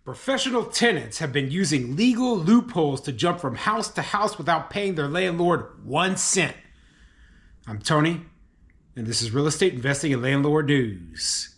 Professional tenants have been using legal loopholes to jump from house to house without paying their landlord 1 cent. I'm Tony, and this is Real Estate Investing and Landlord News.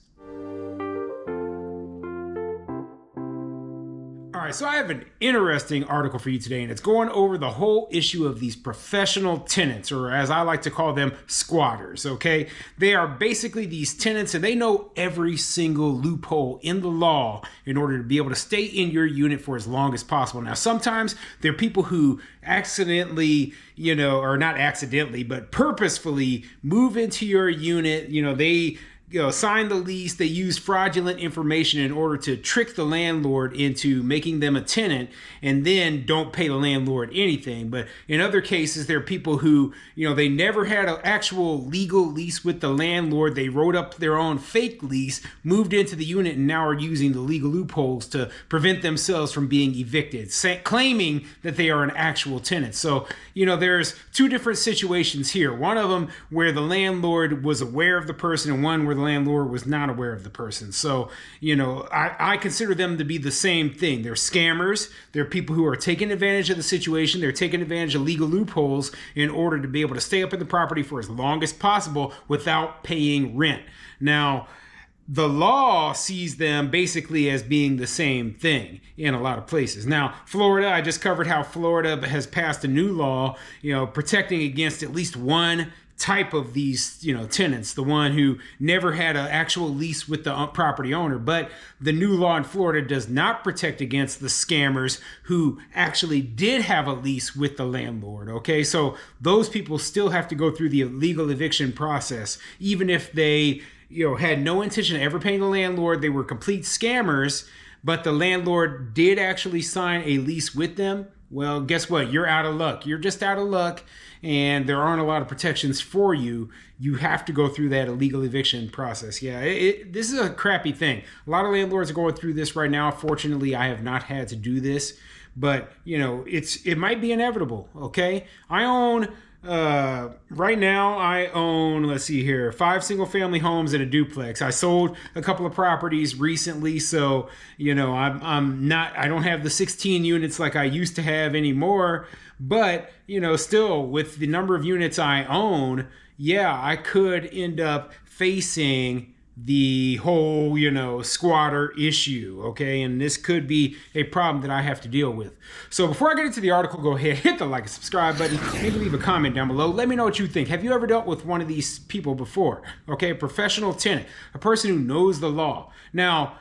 All right, so I have an interesting article for you today, and it's going over the whole issue of these professional tenants, or as I like to call them, squatters, okay? They are basically these tenants, and they know every single loophole in the law in order to be able to stay in your unit for as long as possible. Now, sometimes there are people who accidentally, or not accidentally, but purposefully move into your unit. They sign the lease, they use fraudulent information in order to trick the landlord into making them a tenant, and then don't pay the landlord anything. But in other cases, there are people who, they never had an actual legal lease with the landlord. They wrote up their own fake lease, moved into the unit, and now are using the legal loopholes to prevent themselves from being evicted, claiming that they are an actual tenant. So, there's two different situations here. One of them where the landlord was aware of the person, and one where the landlord was not aware of the person. So, I consider them to be the same thing. They're scammers. They're people who are taking advantage of the situation. They're taking advantage of legal loopholes in order to be able to stay up in the property for as long as possible without paying rent. Now, the law sees them basically as being the same thing in a lot of places. Now, Florida, I just covered how Florida has passed a new law, protecting against at least one type of these, tenants, the one who never had an actual lease with the property owner. But the new law in Florida does not protect against the scammers who actually did have a lease with the landlord. Okay, so those people still have to go through the legal eviction process, even if they had no intention of ever paying the landlord. They were complete scammers, but the landlord did actually sign a lease with them. Well, guess what? You're out of luck. You're just out of luck, and there aren't a lot of protections for you. You have to go through that illegal eviction process. Yeah, this is a crappy thing. A lot of landlords are going through this right now. Fortunately, I have not had to do this, but it might be inevitable. Okay, right now I own, let's see here, 5 single family homes and a duplex. I sold a couple of properties recently, so I don't have the 16 units like I used to have anymore, but still, with the number of units I own, I could end up facing the whole, squatter issue, okay? And this could be a problem that I have to deal with. So before I get into the article, go ahead, hit the like and subscribe button, maybe leave a comment down below. Let me know what you think. Have you ever dealt with one of these people before? Okay, a professional tenant, a person who knows the law. Now,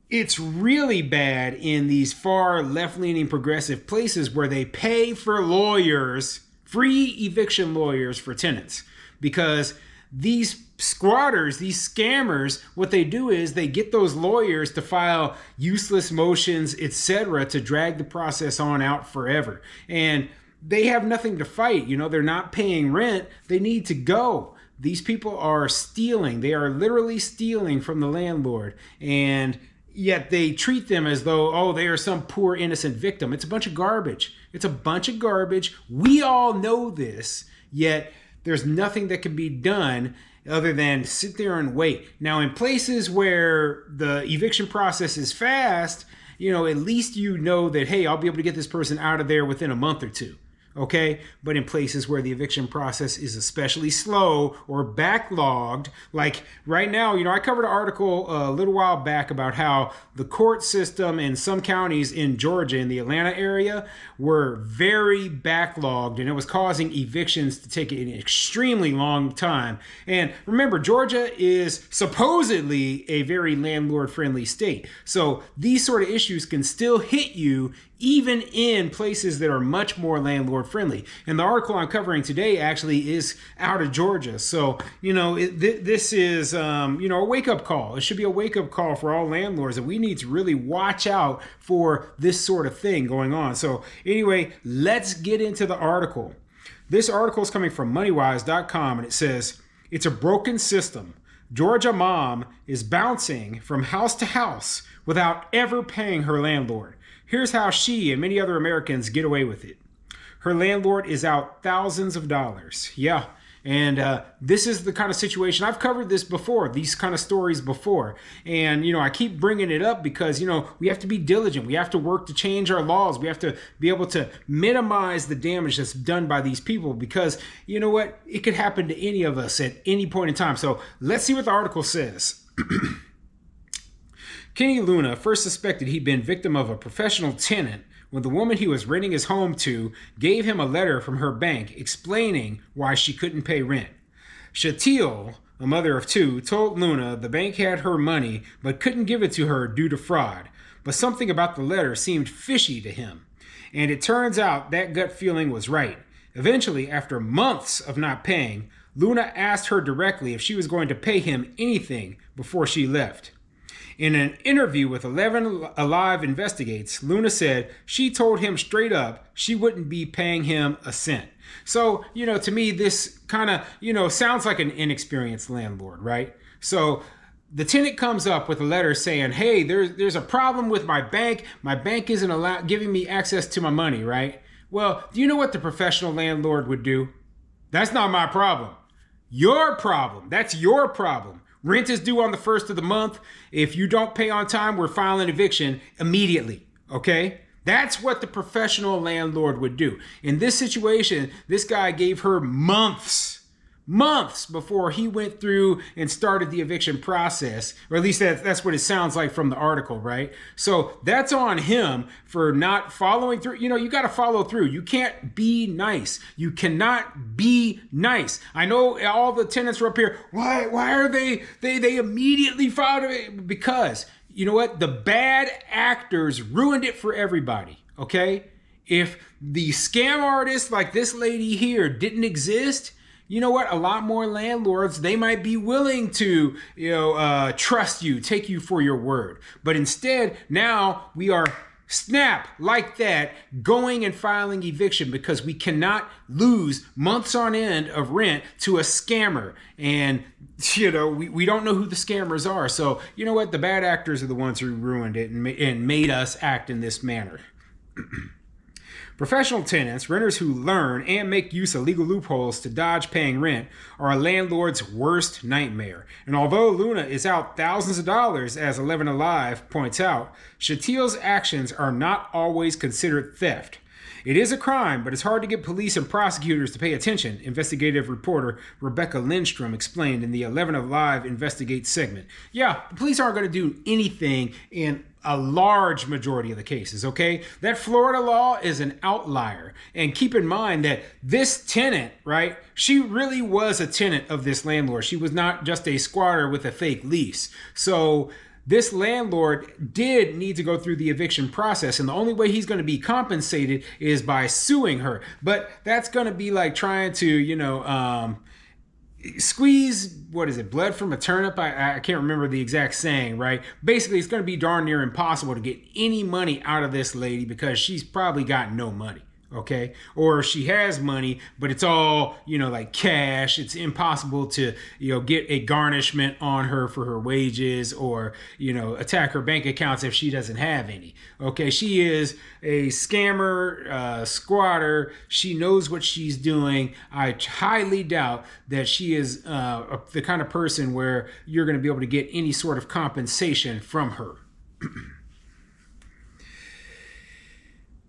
it's really bad in these far left-leaning progressive places where they pay for lawyers, free eviction lawyers for tenants, because these squatters, these scammers, what they do is they get those lawyers to file useless motions, etc., to drag the process on out forever. And they have nothing to fight. They're not paying rent. They need to go. These people are stealing. They are literally stealing from the landlord. And yet they treat them as though, they are some poor innocent victim. It's a bunch of garbage. It's a bunch of garbage. We all know this, yet there's nothing that can be done other than sit there and wait. Now, in places where the eviction process is fast, at least that, hey, I'll be able to get this person out of there within a month or two. Okay, but in places where the eviction process is especially slow or backlogged, like right now, I covered an article a little while back about how the court system in some counties in Georgia, in the Atlanta area, were very backlogged, and it was causing evictions to take an extremely long time. And remember, Georgia is supposedly a very landlord-friendly state, so these sort of issues can still hit you even in places that are much more landlord friendly. And the article I'm covering today actually is out of Georgia. So, this is, a wake-up call. It should be a wake-up call for all landlords, and we need to really watch out for this sort of thing going on. So anyway, let's get into the article. This article is coming from moneywise.com, and it says, "It's a broken system. Georgia mom is bouncing from house to house without ever paying her landlord. Here's how she and many other Americans get away with it. Her landlord is out thousands of dollars." Yeah, And this is the kind of situation I've covered this before, these kind of stories before. And, I keep bringing it up because, we have to be diligent. We have to work to change our laws. We have to be able to minimize the damage that's done by these people because, you know what? It could happen to any of us at any point in time. So let's see what the article says. Kenny Luna first suspected he'd been victim of a professional tenant when the woman he was renting his home to gave him a letter from her bank explaining why she couldn't pay rent. Shatil, a mother of two, told Luna the bank had her money but couldn't give it to her due to fraud. But something about the letter seemed fishy to him. And it turns out that gut feeling was right. Eventually, after months of not paying, Luna asked her directly if she was going to pay him anything before she left. In an interview with 11 Alive Investigates, Luna said she told him straight up she wouldn't be paying him a cent. So, to me, this kind of, sounds like an inexperienced landlord, right? So the tenant comes up with a letter saying, hey, there's a problem with my bank. My bank isn't giving me access to my money, right? Well, do you know what the professional landlord would do? That's not my problem. Your problem. That's your problem. Rent is due on the 1st of the month. If you don't pay on time, we're filing eviction immediately, okay? That's what the professional landlord would do. In this situation, this guy gave her months before he went through and started the eviction process, or at least that's what it sounds like from the article, right? So that's on him for not following through. You got to follow through. You can't be nice. You cannot be nice. I know all the tenants were up here. Why are they immediately filed it? Because you know what? The bad actors ruined it for everybody, okay? If the scam artists like this lady here didn't exist, you know what? A lot more landlords, they might be willing to, trust you, take you for your word. But instead, now we are snap like that going and filing eviction because we cannot lose months on end of rent to a scammer. And, we don't know who the scammers are. So, you know what? The bad actors are the ones who ruined it and made us act in this manner. Professional tenants, renters who learn and make use of legal loopholes to dodge paying rent, are a landlord's worst nightmare. And although Luna is out thousands of dollars, as 11 Alive points out, Shatil's actions are not always considered theft. It is a crime, but it's hard to get police and prosecutors to pay attention, investigative reporter Rebecca Lindstrom explained in the 11 Alive Investigate segment. Yeah, the police aren't going to do anything in a large majority of the cases, okay? That Florida law is an outlier. And keep in mind that this tenant, right, she really was a tenant of this landlord. She was not just a squatter with a fake lease. So this landlord did need to go through the eviction process, and the only way he's going to be compensated is by suing her. But that's going to be like trying to, squeeze, blood from a turnip? I can't remember the exact saying, right? Basically, it's going to be darn near impossible to get any money out of this lady because she's probably got no money. Okay, or she has money, but it's all, like cash. It's impossible to, get a garnishment on her for her wages or, attack her bank accounts if she doesn't have any. Okay, she is a scammer, squatter. She knows what she's doing. I highly doubt that she is the kind of person where you're going to be able to get any sort of compensation from her.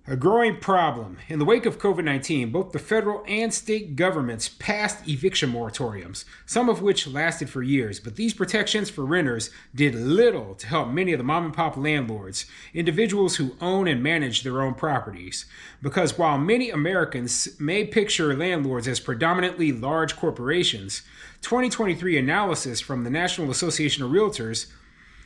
A growing problem. In the wake of COVID-19, both the federal and state governments passed eviction moratoriums, some of which lasted for years, but these protections for renters did little to help many of the mom-and-pop landlords, individuals who own and manage their own properties. Because while many Americans may picture landlords as predominantly large corporations, 2023 analysis from the National Association of Realtors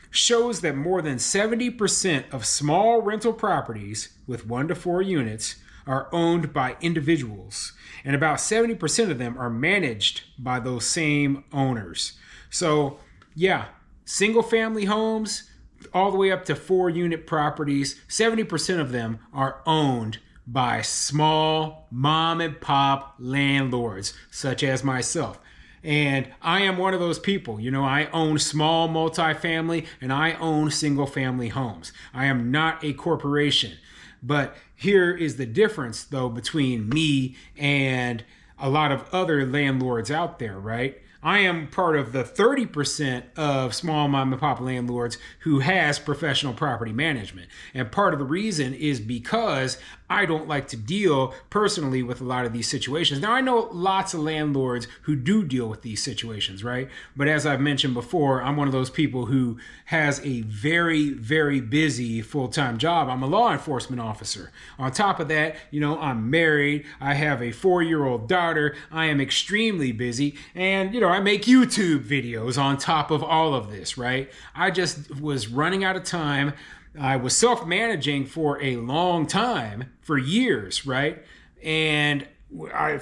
shows that more than 70% of small rental properties with 1 to 4 units are owned by individuals, and about 70% of them are managed by those same owners. So, yeah, single family homes all the way up to 4-unit properties, 70% of them are owned by small mom and pop landlords, such as myself. And I am one of those people. I own small multifamily and I own single family homes. I am not a corporation. But here is the difference, though, between me and a lot of other landlords out there, right? I am part of the 30% of small mom and pop landlords who has professional property management. And part of the reason is because I don't like to deal personally with a lot of these situations. Now, I know lots of landlords who do deal with these situations, right? But as I've mentioned before, I'm one of those people who has a very, very busy full-time job. I'm a law enforcement officer. On top of that, I'm married. I have a 4-year-old daughter. I am extremely busy. And, I make YouTube videos on top of all of this, right? I just was running out of time. I was self-managing for a long time, for years, right? And I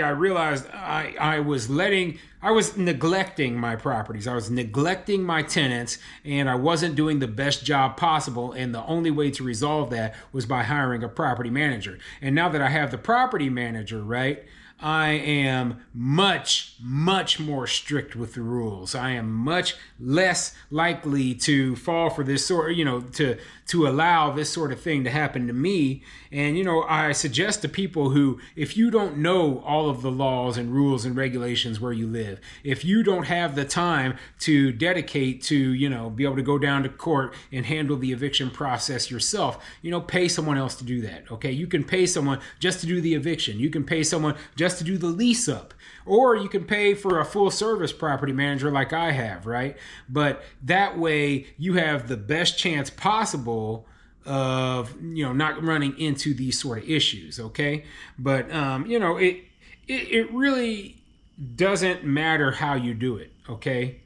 realized I was neglecting my properties. I was neglecting my tenants, and I wasn't doing the best job possible. And the only way to resolve that was by hiring a property manager. And now that I have the property manager, right, I am much, much more strict with the rules. I am much less likely to fall for this sort, to allow this sort of thing to happen to me. And, I suggest to people who, if you don't know all of the laws and rules and regulations where you live, if you don't have the time to dedicate to, be able to go down to court and handle the eviction process yourself, pay someone else to do that. Okay. You can pay someone just to do the eviction. You can pay someone just to do the lease up, or you can pay for a full service property manager like I have, right? But that way you have the best chance possible of, not running into these sort of issues. Okay. But, it really doesn't matter how you do it. Okay.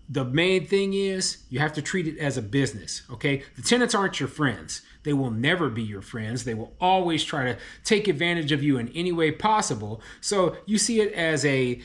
The main thing is you have to treat it as a business, okay? The tenants aren't your friends. They will never be your friends. They will always try to take advantage of you in any way possible. So you see it as a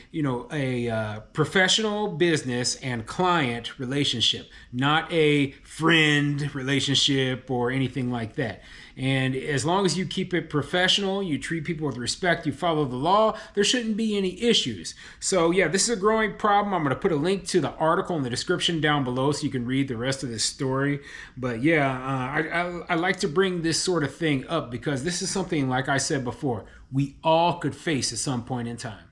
professional business and client relationship, not a friend relationship or anything like that. And as long as you keep it professional, you treat people with respect, you follow the law, there shouldn't be any issues. So yeah, this is a growing problem. I'm going to put a link to the article in the description down below so you can read the rest of this story. But yeah, I like to bring this sort of thing up because this is something, like I said before, we all could face at some point in time.